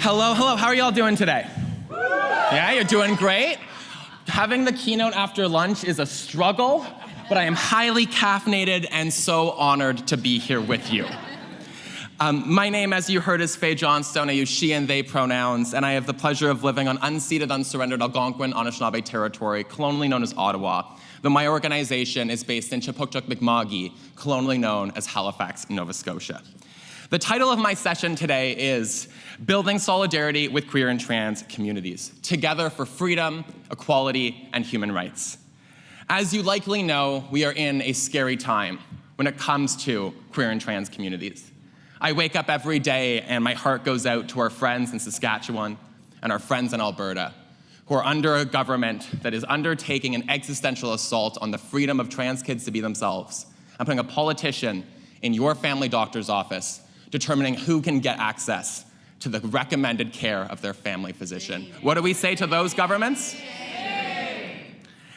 Hello, how are y'all doing today? Yeah, you're doing great. Having the keynote after lunch is a struggle, but I am highly caffeinated and so honored to be here with you. My name, as you heard, is Fae Johnstone. I use she and they pronouns, and I have the pleasure of living on unceded, unsurrendered Algonquin Anishinaabe territory, colonially known as Ottawa, though my organization is based in Chipukchuk-Mi'kmaq, colonially known as Halifax, Nova Scotia. The title of my session today is Building Solidarity with Queer and Trans Communities, Together for Freedom, Equality, and Human Rights. As you likely know, we are in a scary time when it comes to queer and trans communities. I wake up every day and my heart goes out to our friends in Saskatchewan and our friends in Alberta who are under a government that is undertaking an existential assault on the freedom of trans kids to be themselves and putting a politician in your family doctor's office determining who can get access to the recommended care of their family physician. What do we say to those governments?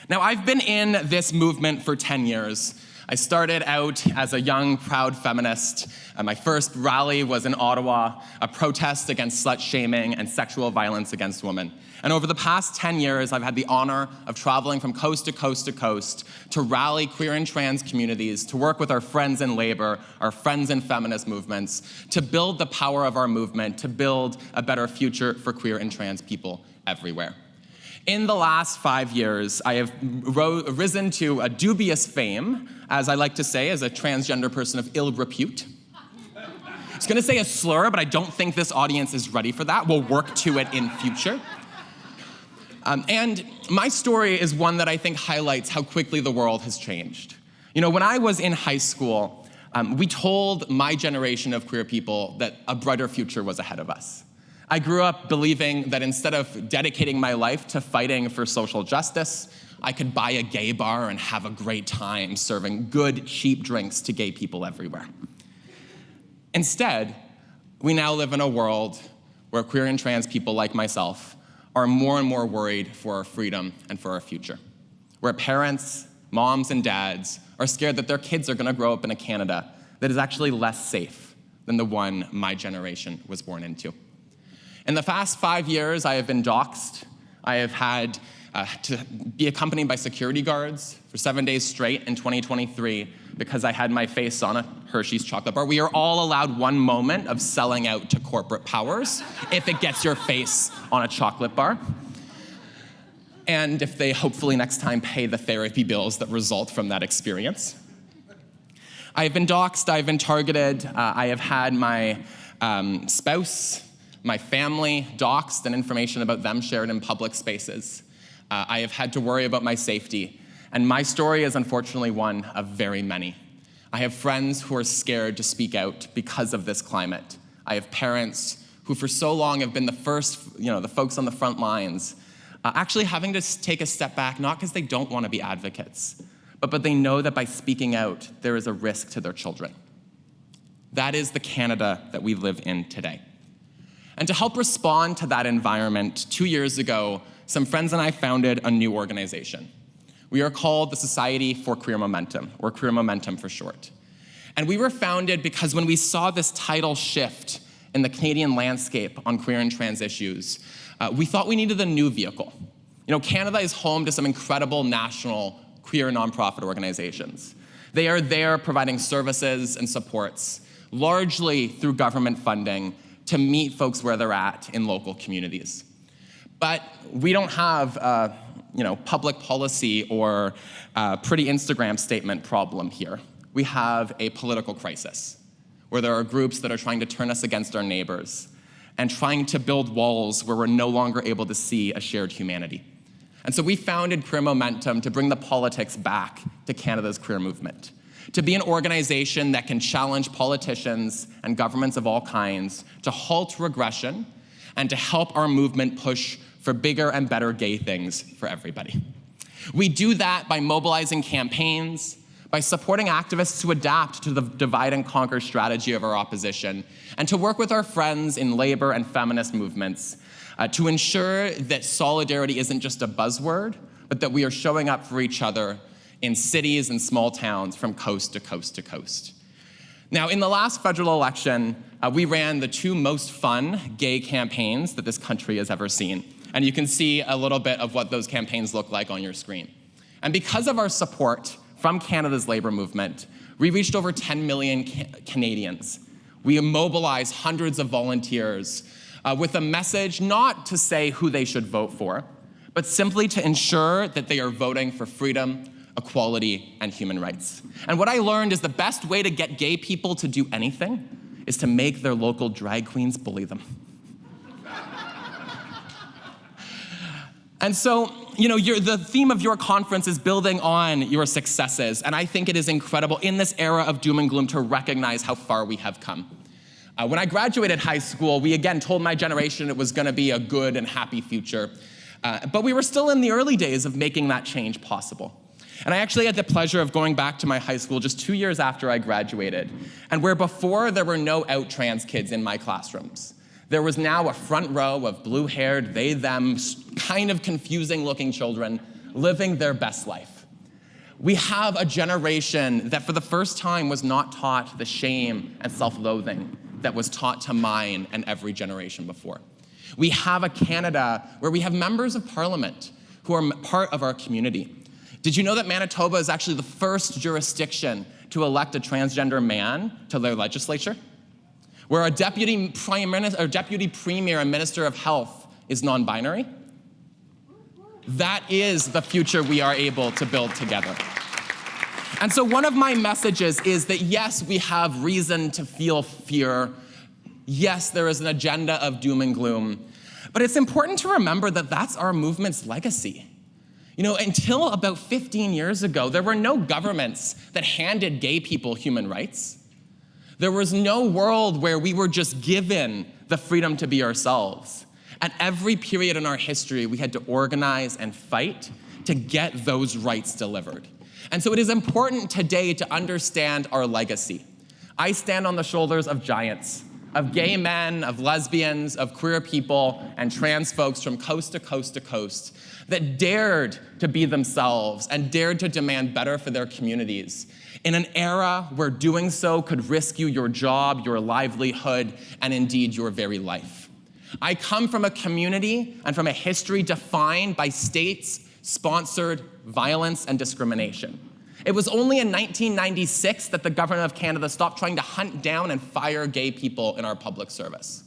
Now, I've been in this movement for 10 years. I started out as a young, proud feminist. My first rally was in Ottawa, a protest against slut-shaming and sexual violence against women. And over the past 10 years, I've had the honor of traveling from coast to coast to coast to rally queer and trans communities, to work with our friends in labor, our friends in feminist movements, to build the power of our movement, to build a better future for queer and trans people everywhere. In the last 5 years, I have risen to a dubious fame, as I like to say, as a transgender person of ill repute. I was gonna say a slur, but I don't think this audience is ready for that. We'll work to it in future. And my story is one that I think highlights how quickly the world has changed. You know, when I was in high school, we told my generation of queer people that a brighter future was ahead of us. I grew up believing that instead of dedicating my life to fighting for social justice, I could buy a gay bar and have a great time serving good, cheap drinks to gay people everywhere. Instead, we now live in a world where queer and trans people like myself are more and more worried for our freedom and for our future. Where parents, moms, and dads are scared that their kids are gonna grow up in a Canada that is actually less safe than the one my generation was born into. In the past 5 years, I have been doxxed. I have had to be accompanied by security guards for 7 days straight in 2023 because I had my face on a Hershey's chocolate bar. We are all allowed one moment of selling out to corporate powers if it gets your face on a chocolate bar. And if they hopefully next time pay the therapy bills that result from that experience. I have been doxxed, I've been targeted, I have had my spouse, my family doxxed and information about them shared in public spaces. I have had to worry about my safety. And my story is unfortunately one of very many. I have friends who are scared to speak out because of this climate. I have parents who for so long have been the first, the folks on the front lines, actually having to take a step back, not because they don't want to be advocates, but they know that by speaking out, there is a risk to their children. That is the Canada that we live in today. And to help respond to that environment, 2 years ago, some friends and I founded a new organization. We are called the Society for Queer Momentum, or Queer Momentum for short. And we were founded because when we saw this tidal shift in the Canadian landscape on queer and trans issues, we thought we needed a new vehicle. Canada is home to some incredible national queer nonprofit organizations. They are there providing services and supports, largely through government funding, to meet folks where they're at in local communities. But we don't have public policy or pretty Instagram statement problem here. We have a political crisis where there are groups that are trying to turn us against our neighbors and trying to build walls where we're no longer able to see a shared humanity. And so we founded Queer Momentum to bring the politics back to Canada's queer movement, to be an organization that can challenge politicians and governments of all kinds to halt regression and to help our movement push for bigger and better gay things for everybody. We do that by mobilizing campaigns, by supporting activists to adapt to the divide and conquer strategy of our opposition, and to work with our friends in labor and feminist movements to ensure that solidarity isn't just a buzzword, but that we are showing up for each other in cities and small towns from coast to coast to coast. Now, in the last federal election, we ran the two most fun gay campaigns that this country has ever seen. And you can see a little bit of what those campaigns look like on your screen. And because of our support from Canada's labor movement, we reached over 10 million Canadians. We mobilized hundreds of volunteers with a message not to say who they should vote for, but simply to ensure that they are voting for freedom, equality, and human rights. And what I learned is the best way to get gay people to do anything is to make their local drag queens bully them. And so, the theme of your conference is building on your successes, and I think it is incredible in this era of doom and gloom to recognize how far we have come. When I graduated high school, we again told my generation it was going to be a good and happy future, but we were still in the early days of making that change possible. And I actually had the pleasure of going back to my high school just 2 years after I graduated, and where before there were no out trans kids in my classrooms, there was now a front row of blue-haired, they, them, kind of confusing-looking children living their best life. We have a generation that for the first time was not taught the shame and self-loathing that was taught to mine and every generation before. We have a Canada where we have members of parliament who are part of our community. Did you know that Manitoba is actually the first jurisdiction to elect a transgender man to their legislature? Where our deputy premier and minister of health is non-binary? That is the future we are able to build together. And so one of my messages is that yes, we have reason to feel fear. Yes, there is an agenda of doom and gloom. But it's important to remember that that's our movement's legacy. Until about 15 years ago, there were no governments that handed gay people human rights. There was no world where we were just given the freedom to be ourselves. At every period in our history, we had to organize and fight to get those rights delivered. And so it is important today to understand our legacy. I stand on the shoulders of giants, of gay men, of lesbians, of queer people, and trans folks from coast to coast to coast that dared to be themselves and dared to demand better for their communities in an era where doing so could risk you your job, your livelihood, and indeed your very life. I come from a community and from a history defined by states-sponsored violence and discrimination. It was only in 1996 that the government of Canada stopped trying to hunt down and fire gay people in our public service.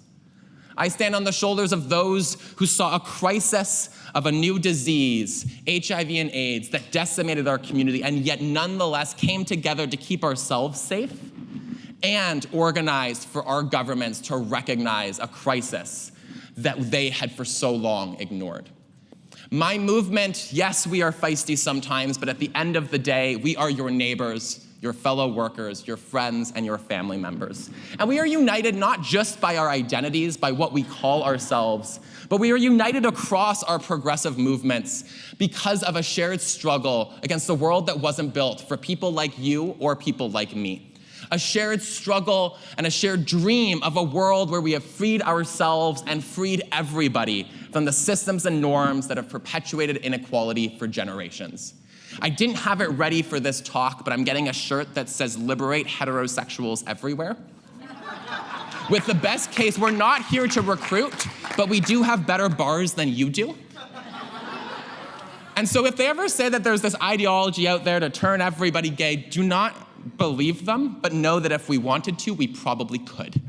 I stand on the shoulders of those who saw a crisis of a new disease, HIV and AIDS, that decimated our community and yet nonetheless came together to keep ourselves safe and organized for our governments to recognize a crisis that they had for so long ignored. My movement, yes, we are feisty sometimes, but at the end of the day, we are your neighbors, your fellow workers, your friends, and your family members. And we are united not just by our identities, by what we call ourselves, but we are united across our progressive movements because of a shared struggle against a world that wasn't built for people like you or people like me. A shared struggle and a shared dream of a world where we have freed ourselves and freed everybody from the systems and norms that have perpetuated inequality for generations. I didn't have it ready for this talk, but I'm getting a shirt that says "Liberate heterosexuals everywhere." With the best case, we're not here to recruit, but we do have better bars than you do. And so if they ever say that there's this ideology out there to turn everybody gay, do not believe them, but know that if we wanted to, we probably could.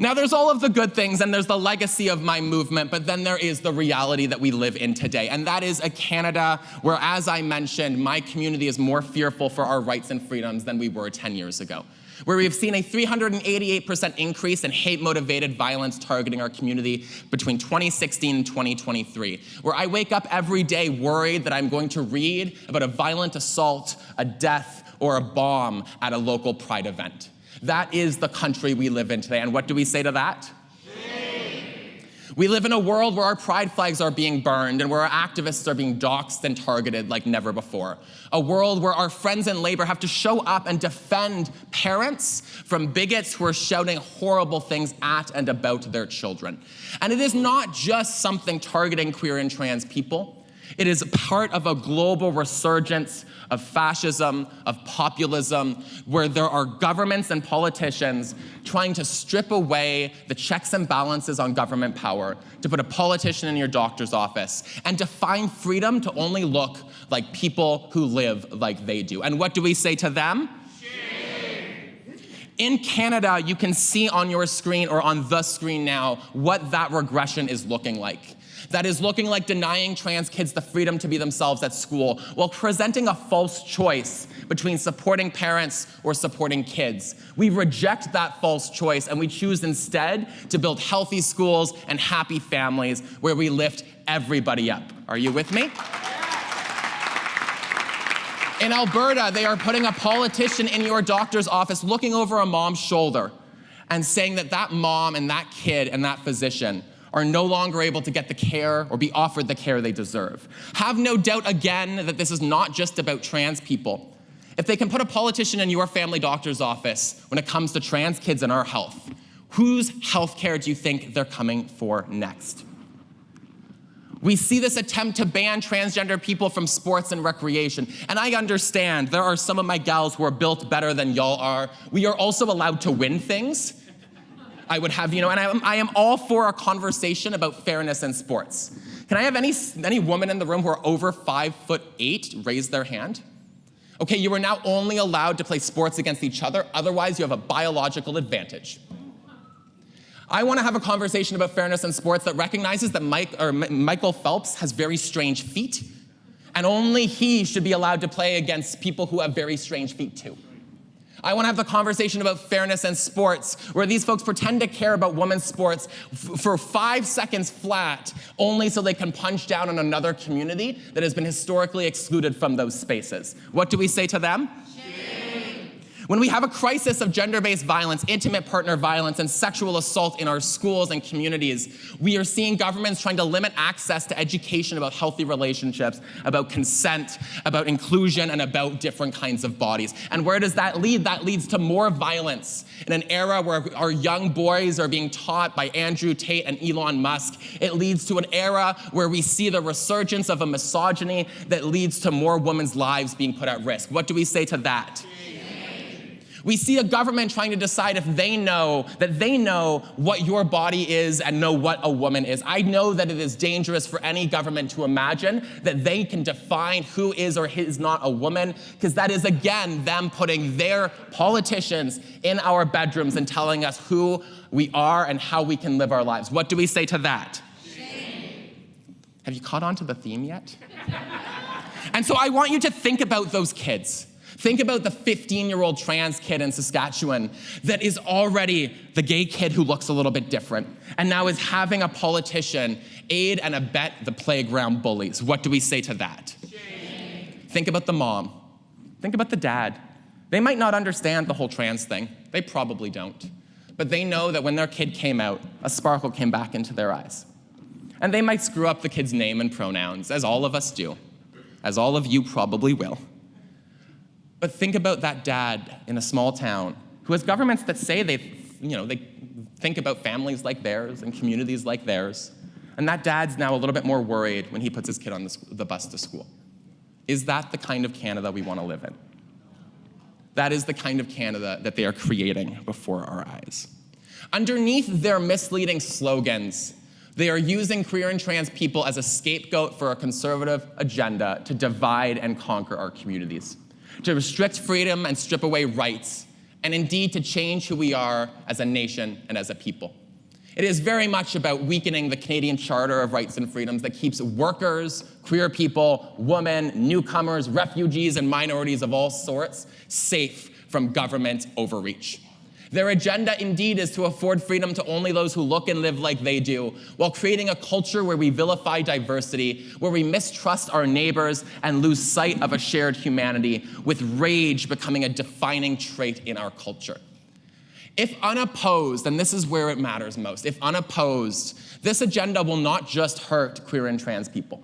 Now, there's all of the good things, and there's the legacy of my movement, but then there is the reality that we live in today, and that is a Canada where, as I mentioned, my community is more fearful for our rights and freedoms than we were 10 years ago, where we've seen a 388% increase in hate-motivated violence targeting our community between 2016 and 2023, where I wake up every day worried that I'm going to read about a violent assault, a death, or a bomb at a local Pride event. That is the country we live in today. And what do we say to that? Shame. We live in a world where our pride flags are being burned and where our activists are being doxxed and targeted like never before. A world where our friends in labor have to show up and defend parents from bigots who are shouting horrible things at and about their children. And it is not just something targeting queer and trans people. It is part of a global resurgence of fascism, of populism, where there are governments and politicians trying to strip away the checks and balances on government power, to put a politician in your doctor's office, and define freedom to only look like people who live like they do. And what do we say to them? In Canada, you can see on your screen or on the screen now what that regression is looking like. That is looking like denying trans kids the freedom to be themselves at school while presenting a false choice between supporting parents or supporting kids. We reject that false choice and we choose instead to build healthy schools and happy families where we lift everybody up. Are you with me? In Alberta, they are putting a politician in your doctor's office looking over a mom's shoulder and saying that that mom and that kid and that physician are no longer able to get the care or be offered the care they deserve. Have no doubt again that this is not just about trans people. If they can put a politician in your family doctor's office when it comes to trans kids and our health, whose health care do you think they're coming for next? We see this attempt to ban transgender people from sports and recreation. And I understand there are some of my gals who are built better than y'all are. We are also allowed to win things. I would have, and I am all for a conversation about fairness in sports. Can I have any woman in the room who are over 5'8" raise their hand? Okay, you are now only allowed to play sports against each other, otherwise you have a biological advantage. I want to have a conversation about fairness in sports that recognizes that Michael Phelps has very strange feet, and only he should be allowed to play against people who have very strange feet too. I want to have the conversation about fairness in sports, where these folks pretend to care about women's sports for 5 seconds flat, only so they can punch down on another community that has been historically excluded from those spaces. What do we say to them? When we have a crisis of gender-based violence, intimate partner violence, and sexual assault in our schools and communities, we are seeing governments trying to limit access to education about healthy relationships, about consent, about inclusion, and about different kinds of bodies. And where does that lead? That leads to more violence. In an era where our young boys are being taught by Andrew Tate and Elon Musk, it leads to an era where we see the resurgence of a misogyny that leads to more women's lives being put at risk. What do we say to that? We see a government trying to decide if they know what your body is and know what a woman is. I know that it is dangerous for any government to imagine that they can define who is or is not a woman, because that is, again, them putting their politicians in our bedrooms and telling us who we are and how we can live our lives. What do we say to that? Shame. Have you caught on to the theme yet? And so I want you to think about those kids. Think about the 15-year-old trans kid in Saskatchewan that is already the gay kid who looks a little bit different and now is having a politician aid and abet the playground bullies. What do we say to that? Shame. Think about the mom. Think about the dad. They might not understand the whole trans thing. They probably don't. But they know that when their kid came out, a sparkle came back into their eyes. And they might screw up the kid's name and pronouns, as all of us do, as all of you probably will. But think about that dad in a small town who has governments that say they think about families like theirs and communities like theirs. And that dad's now a little bit more worried when he puts his kid on the bus to school. Is that the kind of Canada we want to live in? That is the kind of Canada that they are creating before our eyes. Underneath their misleading slogans, they are using queer and trans people as a scapegoat for a conservative agenda to divide and conquer our communities, to restrict freedom and strip away rights, and indeed to change who we are as a nation and as a people. It is very much about weakening the Canadian Charter of Rights and Freedoms that keeps workers, queer people, women, newcomers, refugees, and minorities of all sorts safe from government overreach. Their agenda, indeed, is to afford freedom to only those who look and live like they do, while creating a culture where we vilify diversity, where we mistrust our neighbors and lose sight of a shared humanity, with rage becoming a defining trait in our culture. If unopposed, and this is where it matters most, if unopposed, this agenda will not just hurt queer and trans people.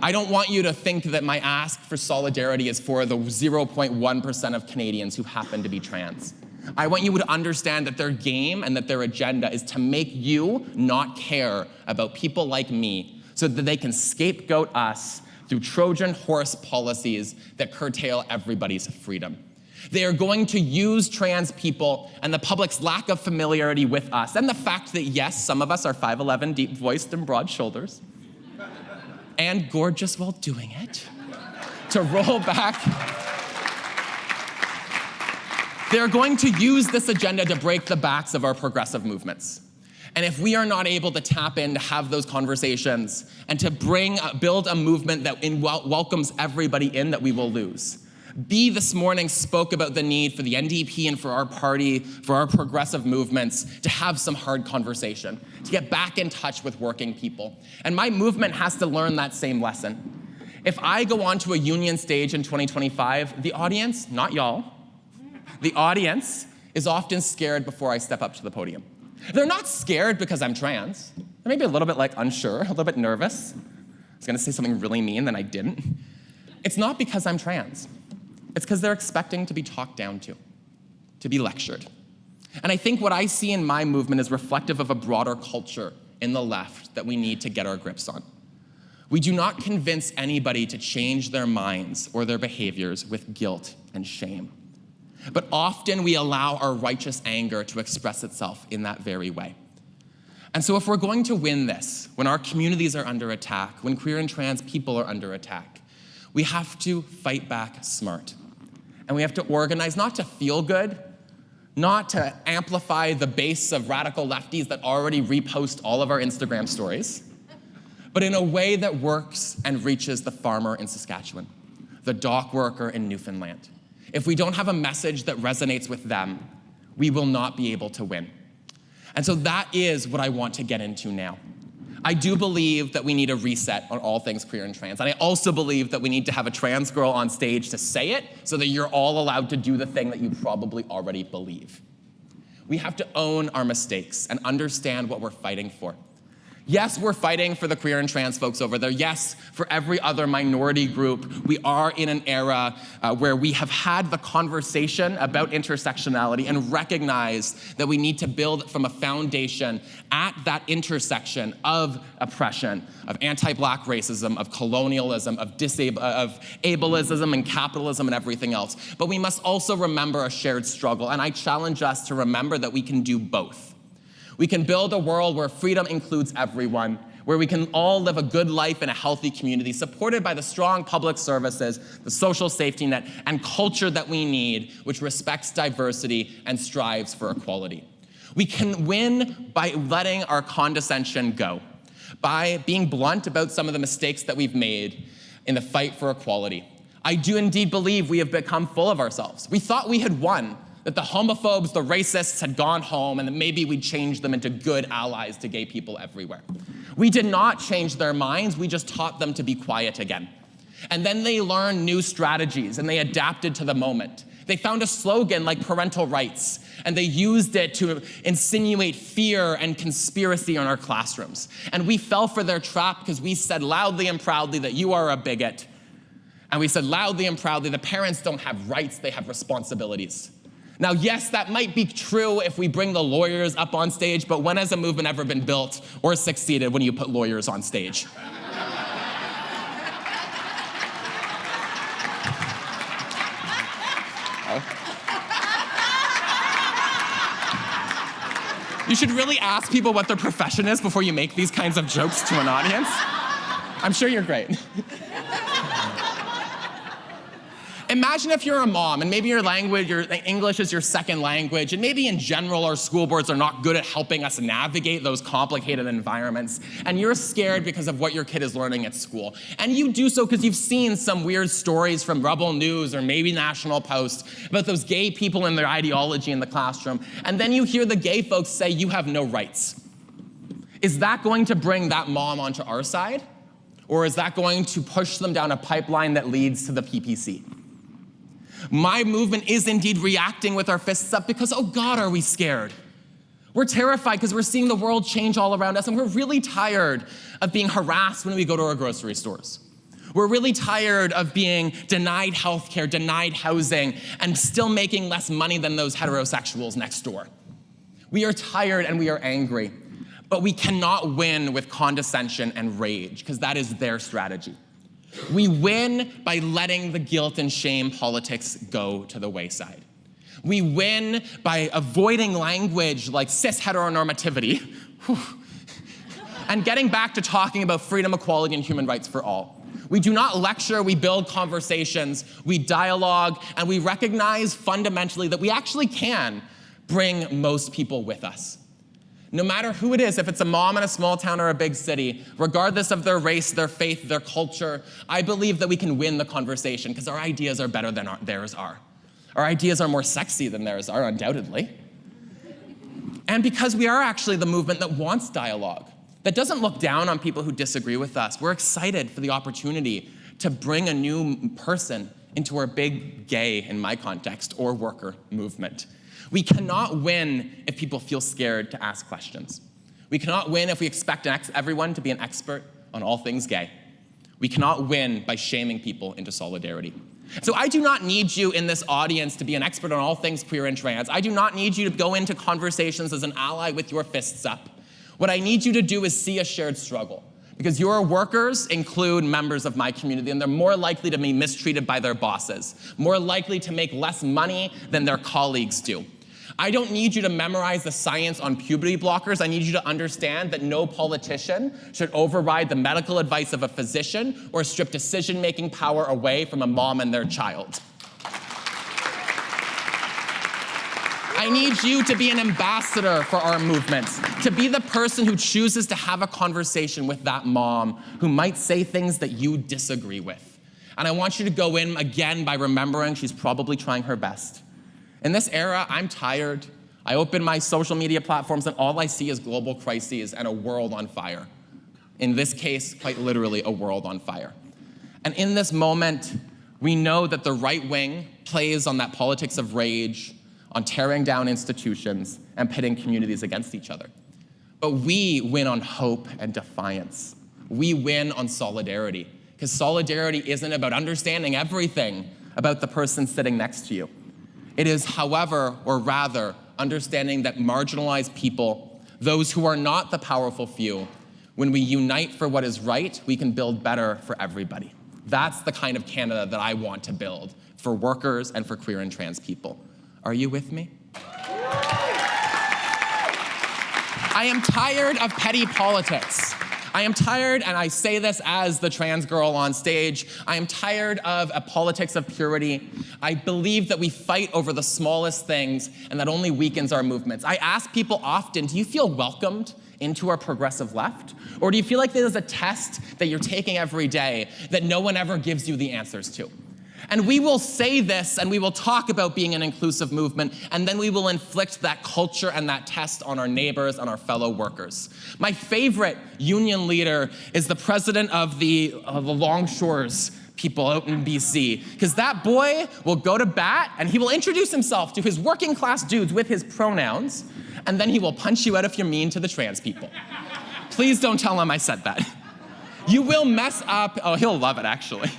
I don't want you to think that my ask for solidarity is for the 0.1% of Canadians who happen to be trans. I want you to understand that their game and that their agenda is to make you not care about people like me, so that they can scapegoat us through Trojan horse policies that curtail everybody's freedom. They are going to use trans people and the public's lack of familiarity with us, and the fact that, yes, some of us are 5'11", deep-voiced and broad shoulders, and gorgeous while doing it, to roll back. They're going to use this agenda to break the backs of our progressive movements. And if we are not able to tap in to have those conversations and to build a movement that welcomes everybody in, that we will lose. B this morning spoke about the need for the NDP and for our party, for our progressive movements, to have some hard conversation, to get back in touch with working people. And my movement has to learn that same lesson. If I go onto a union stage in 2025, the audience, not y'all, the audience is often scared before I step up to the podium. They're not scared because I'm trans. They're maybe a little bit unsure, a little bit nervous. I was gonna say something really mean, then I didn't. It's not because I'm trans. It's because they're expecting to be talked down to be lectured. And I think what I see in my movement is reflective of a broader culture in the left that we need to get our grips on. We do not convince anybody to change their minds or their behaviors with guilt and shame. But often we allow our righteous anger to express itself in that very way. And so if we're going to win this, when our communities are under attack, when queer and trans people are under attack, we have to fight back smart. And we have to organize not to feel good, not to amplify the base of radical lefties that already repost all of our Instagram stories, but in a way that works and reaches the farmer in Saskatchewan, the dock worker in Newfoundland. If we don't have a message that resonates with them, we will not be able to win. And so that is what I want to get into now. I do believe that we need a reset on all things queer and trans. And I also believe that we need to have a trans girl on stage to say it so that you're all allowed to do the thing that you probably already believe. We have to own our mistakes and understand what we're fighting for. Yes, we're fighting for the queer and trans folks over there. Yes, for every other minority group. We are in an era where we have had the conversation about intersectionality and recognize that we need to build from a foundation at that intersection of oppression, of anti-Black racism, of colonialism, of ableism and capitalism and everything else. But we must also remember a shared struggle, and I challenge us to remember that we can do both. We can build a world where freedom includes everyone, where we can all live a good life in a healthy community, supported by the strong public services, the social safety net, and culture that we need, which respects diversity and strives for equality. We can win by letting our condescension go, by being blunt about some of the mistakes that we've made in the fight for equality. I do indeed believe we have become full of ourselves. We thought we had won, that the homophobes, the racists had gone home, and that maybe we'd change them into good allies to gay people everywhere. We did not change their minds, we just taught them to be quiet again. And then they learned new strategies, and they adapted to the moment. They found a slogan like parental rights, and they used it to insinuate fear and conspiracy in our classrooms. And we fell for their trap because we said loudly and proudly that you are a bigot. And we said loudly and proudly that parents don't have rights, they have responsibilities. Now, yes, that might be true if we bring the lawyers up on stage, but when has a movement ever been built or succeeded when you put lawyers on stage? You should really ask people what their profession is before you make these kinds of jokes to an audience. I'm sure you're great. Imagine if you're a mom and maybe your English is your second language, and maybe in general our school boards are not good at helping us navigate those complicated environments, and you're scared because of what your kid is learning at school. And you do so because you've seen some weird stories from Rebel News or maybe National Post about those gay people and their ideology in the classroom, and then you hear the gay folks say you have no rights. Is that going to bring that mom onto our side? Or is that going to push them down a pipeline that leads to the PPC? My movement is indeed reacting with our fists up because, oh God, are we scared? We're terrified because we're seeing the world change all around us, and we're really tired of being harassed when we go to our grocery stores. We're really tired of being denied healthcare, denied housing, and still making less money than those heterosexuals next door. We are tired and we are angry. but we cannot win with condescension and rage, because that is their strategy. We win by letting the guilt and shame politics go to the wayside. We win by avoiding language like cis heteronormativity and getting back to talking about freedom, equality, and human rights for all. We do not lecture, we build conversations, we dialogue, and we recognize fundamentally that we actually can bring most people with us. No matter who it is, if it's a mom in a small town or a big city, regardless of their race, their faith, their culture, I believe that we can win the conversation because our ideas are better than theirs are. Our ideas are more sexy than theirs are, undoubtedly. And because we are actually the movement that wants dialogue, that doesn't look down on people who disagree with us. We're excited for the opportunity to bring a new person into our big gay, in my context, or worker movement. We cannot win if people feel scared to ask questions. We cannot win if we expect everyone to be an expert on all things gay. We cannot win by shaming people into solidarity. So I do not need you in this audience to be an expert on all things queer and trans. I do not need you to go into conversations as an ally with your fists up. What I need you to do is see a shared struggle, because your workers include members of my community, and they're more likely to be mistreated by their bosses, more likely to make less money than their colleagues do. I don't need you to memorize the science on puberty blockers. I need you to understand that no politician should override the medical advice of a physician or strip decision-making power away from a mom and their child. I need you to be an ambassador for our movements, to be the person who chooses to have a conversation with that mom who might say things that you disagree with. And I want you to go in again by remembering she's probably trying her best. In this era, I'm tired. I open my social media platforms and all I see is global crises and a world on fire. In this case, quite literally, a world on fire. And in this moment, we know that the right wing plays on that politics of rage, on tearing down institutions and pitting communities against each other. But we win on hope and defiance. We win on solidarity, because solidarity isn't about understanding everything about the person sitting next to you. It is, however, or rather, understanding that marginalized people, those who are not the powerful few, when we unite for what is right, we can build better for everybody. That's the kind of Canada that I want to build for workers and for queer and trans people. Are you with me? I am tired of petty politics. I am tired, and I say this as the trans girl on stage, I am tired of a politics of purity. I believe that we fight over the smallest things, and that only weakens our movements. I ask people often, do you feel welcomed into our progressive left? Or do you feel like there's a test that you're taking every day that no one ever gives you the answers to? And we will say this, and we will talk about being an inclusive movement, and then we will inflict that culture and that test on our neighbors and our fellow workers. My favorite union leader is the president of the Longshores people out in BC, because that boy will go to bat, and he will introduce himself to his working class dudes with his pronouns, and then he will punch you out if you're mean to the trans people. Please don't tell him I said that. You will mess up, oh, he'll love it actually.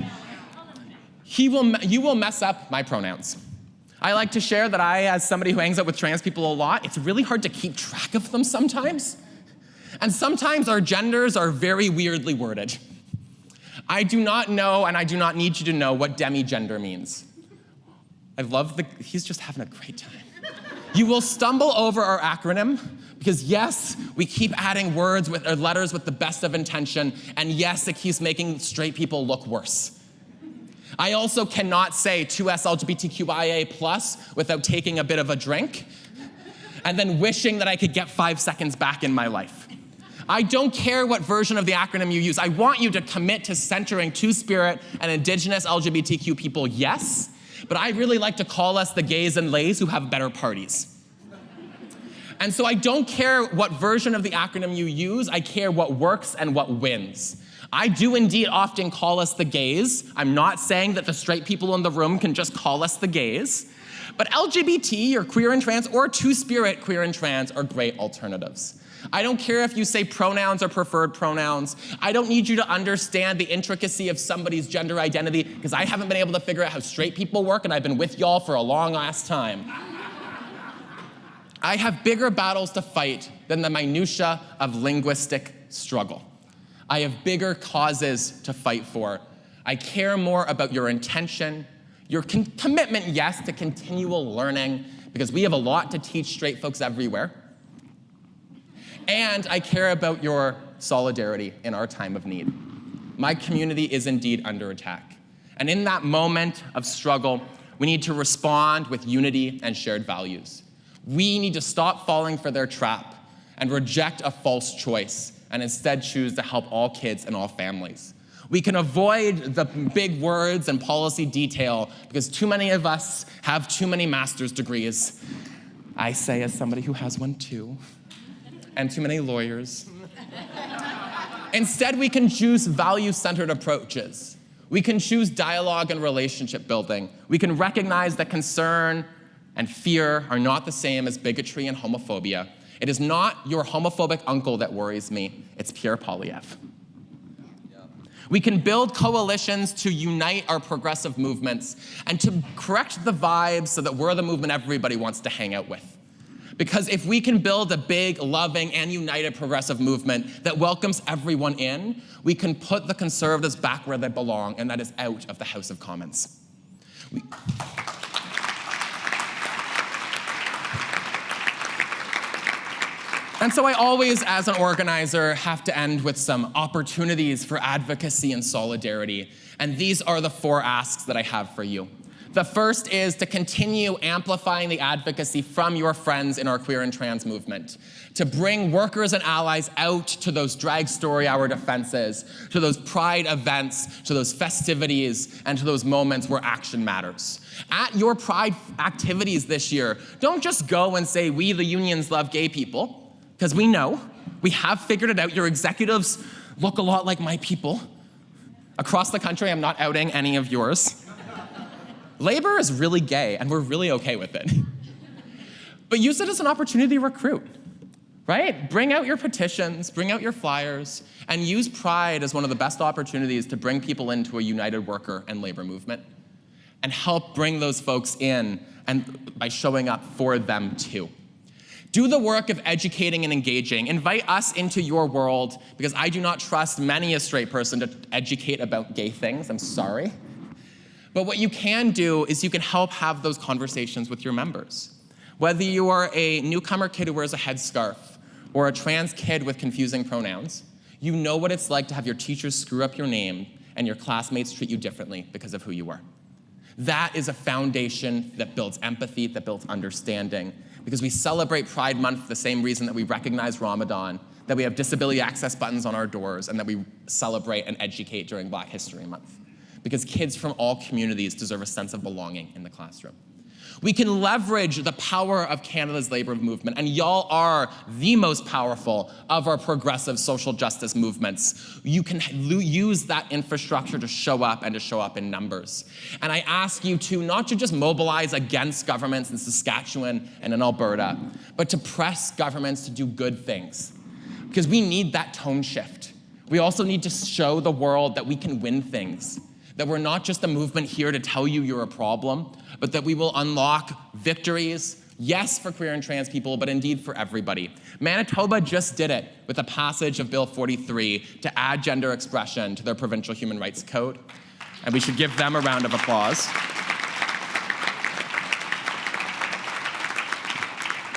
You will mess up my pronouns. I like to share that as somebody who hangs out with trans people a lot, it's really hard to keep track of them sometimes. And sometimes our genders are very weirdly worded. I do not know, and I do not need you to know, what demigender means. He's just having a great time. You will stumble over our acronym, because yes, we keep adding words or letters with the best of intention, and yes, it keeps making straight people look worse. I also cannot say 2S LGBTQIA+ without taking a bit of a drink and then wishing that I could get 5 seconds back in my life. I don't care what version of the acronym you use. I want you to commit to centering Two-Spirit and Indigenous LGBTQ people, yes, but I really like to call us the gays and lays who have better parties. And so I don't care what version of the acronym you use, I care what works and what wins. I do indeed often call us the gays. I'm not saying that the straight people in the room can just call us the gays, but LGBT or queer and trans or Two-Spirit queer and trans are great alternatives. I don't care if you say pronouns or preferred pronouns. I don't need you to understand the intricacy of somebody's gender identity, because I haven't been able to figure out how straight people work, and I've been with y'all for a long ass time. I have bigger battles to fight than the minutia of linguistic struggle. I have bigger causes to fight for. I care more about your intention, your commitment, yes, to continual learning, because we have a lot to teach straight folks everywhere. And I care about your solidarity in our time of need. My community is indeed under attack. And in that moment of struggle, we need to respond with unity and shared values. We need to stop falling for their trap and reject a false choice and instead choose to help all kids and all families. We can avoid the big words and policy detail because too many of us have too many master's degrees. I say as somebody who has one too, and too many lawyers. Instead, we can choose value-centered approaches. We can choose dialogue and relationship building. We can recognize that concern and fear are not the same as bigotry and homophobia. It is not your homophobic uncle that worries me, it's Pierre Poilievre. We can build coalitions to unite our progressive movements and to correct the vibes so that we're the movement everybody wants to hang out with. Because if we can build a big, loving, and united progressive movement that welcomes everyone in, we can put the conservatives back where they belong, and that is out of the House of Commons. And so I always, as an organizer, have to end with some opportunities for advocacy and solidarity. And these are the 4 asks that I have for you. The first is to continue amplifying the advocacy from your friends in our queer and trans movement, to bring workers and allies out to those drag story hour defenses, to those pride events, to those festivities, and to those moments where action matters. At your pride activities this year, don't just go and say, we the unions love gay people, because we know, we have figured it out. Your executives look a lot like my people. Across the country, I'm not outing any of yours. Labor is really gay, and we're really okay with it. But use it as an opportunity to recruit, right? Bring out your petitions, bring out your flyers, and use Pride as one of the best opportunities to bring people into a united worker and labor movement, and help bring those folks in and by showing up for them too. Do the work of educating and engaging. Invite us into your world, because I do not trust many a straight person to educate about gay things. I'm sorry. But what you can do is you can help have those conversations with your members. Whether you are a newcomer kid who wears a headscarf or a trans kid with confusing pronouns, you know what it's like to have your teachers screw up your name and your classmates treat you differently because of who you are. That is a foundation that builds empathy, that builds understanding, because we celebrate Pride Month for the same reason that we recognize Ramadan, that we have disability access buttons on our doors, and that we celebrate and educate during Black History Month. Because kids from all communities deserve a sense of belonging in the classroom. We can leverage the power of Canada's labor movement, and y'all are the most powerful of our progressive social justice movements. You can use that infrastructure to show up and to show up in numbers. And I ask you to not to just mobilize against governments in Saskatchewan and in Alberta, but to press governments to do good things. Because we need that tone shift. We also need to show the world that we can win things. That we're not just a movement here to tell you you're a problem, but that we will unlock victories, yes, for queer and trans people, but indeed for everybody. Manitoba just did it with the passage of Bill 43 to add gender expression to their provincial human rights code, and we should give them a round of applause.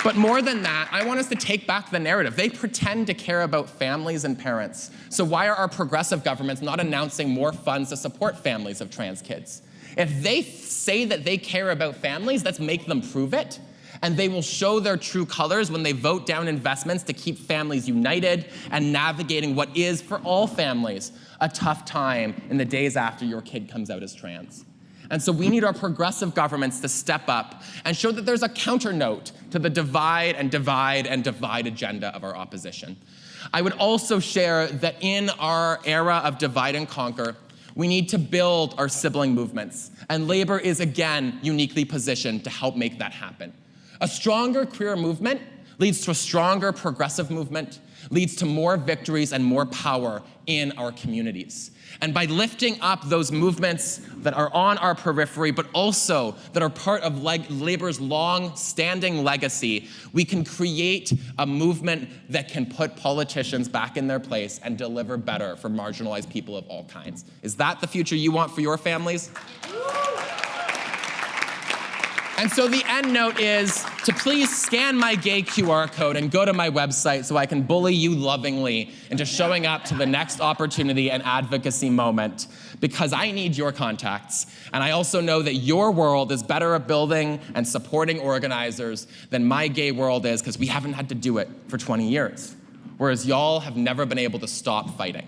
But more than that, I want us to take back the narrative. They pretend to care about families and parents. So why are our progressive governments not announcing more funds to support families of trans kids? If they say that they care about families, let's make them prove it. And they will show their true colors when they vote down investments to keep families united and navigating what is, for all families, a tough time in the days after your kid comes out as trans. And so we need our progressive governments to step up and show that there's a counter note to the divide and divide and divide agenda of our opposition. I would also share that in our era of divide and conquer, we need to build our sibling movements. And labor is, again, uniquely positioned to help make that happen. A stronger queer movement leads to a stronger progressive movement, leads to more victories and more power in our communities. And by lifting up those movements that are on our periphery, but also that are part of labor's long-standing legacy, we can create a movement that can put politicians back in their place and deliver better for marginalized people of all kinds. Is that the future you want for your families? And so the end note is to please scan my gay QR code and go to my website so I can bully you lovingly into showing up to the next opportunity and advocacy moment, because I need your contacts. And I also know that your world is better at building and supporting organizers than my gay world is, because we haven't had to do it for 20 years, whereas y'all have never been able to stop fighting.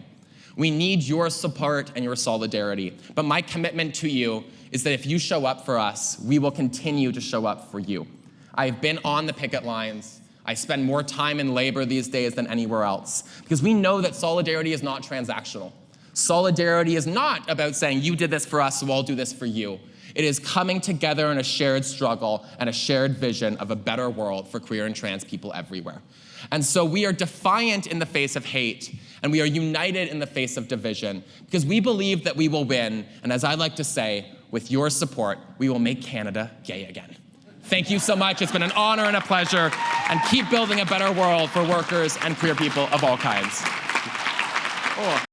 We need your support and your solidarity, but my commitment to you is that if you show up for us, we will continue to show up for you. I've been on the picket lines. I spend more time in labor these days than anywhere else, because we know that solidarity is not transactional. Solidarity is not about saying, you did this for us, so I'll do this for you. It is coming together in a shared struggle and a shared vision of a better world for queer and trans people everywhere. And so we are defiant in the face of hate, and we are united in the face of division, because we believe that we will win, and as I like to say, with your support, we will make Canada gay again. Thank you so much. It's been an honor and a pleasure, and keep building a better world for workers and queer people of all kinds. Oh.